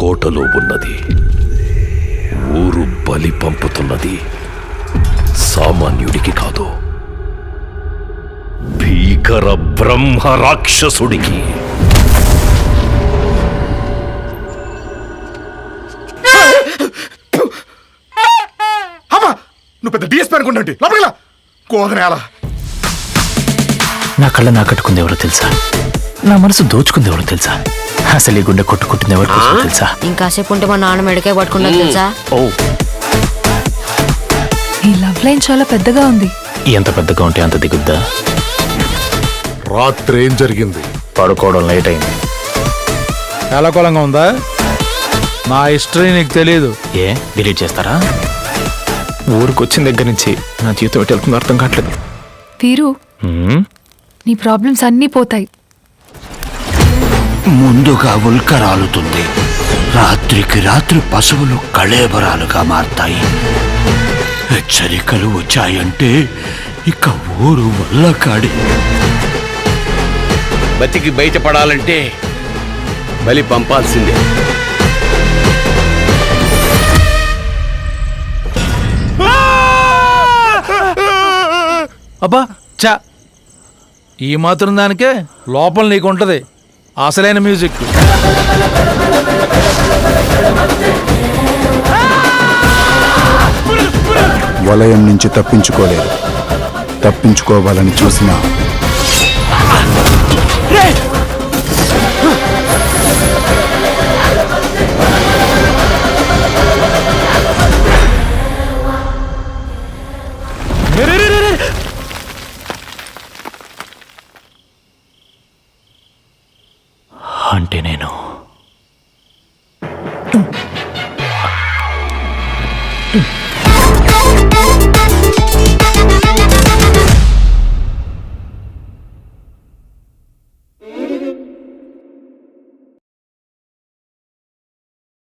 కోటలో ఉన్నది. ఊరు బలి పంపుతున్నది సామాన్యుడికి కాదు, భీకర బ్రహ్మ రాక్షసుడికి. నువ్వు పెద్ద డిఎస్పీ అనుకుంటే లోపలికి కోదనేలా. నా కళ్ళ నాకట్టుకుంది ఎవరో తెలుసా? నా మనసు దోచుకుంది ఎవరో తెలుసా? అసలు ఈ గుండె కొట్టుకుంటుంది ఎవరు తెలుసా? ఇంకాసేపు ఉంటే మా నాన్న మెడకే పట్టుకుంటుంది తెలుసా? ఓ, ఈ లవ్ లైన్ చాలా పెద్దగా ఉంది. ఎంత పెద్దగా ఉంటే అంత దిగుద్దా? రాత్రి ఏం జరిగింది? పడుకోవడం లేట్ అయింది. ఎలాకోలంగా ఉందా? నా హిస్టరీ నీకు తెలియదు. ఏ డిలీట్ చేస్తారా? ఊరికి వచ్చిన దగ్గర నుంచి నా జీవితం ఎటు వెళ్తుందో అర్థం కావట్లేదు. వీరు, నీ ప్రాబ్లమ్స్ అన్నీ పోతాయి. ముందుగా ఉల్క రాలుతుంది. రాత్రికి రాత్రి పశువులు కళేబరాలుగా మారతాయి. హెచ్చరికలు వచ్చాయంటే ఇక ఊరు వల్ల కాడి. బతికి బయటపడాలంటే బలి పంపాల్సిందే. అబ్బా చా, ఈ మాత్రం దానికే లోపల నీకుంటది అసలైన మ్యూజిక్. వలయం నుంచి తప్పించుకోలేదు. తప్పించుకోవాలని చూసినా అంటే నేను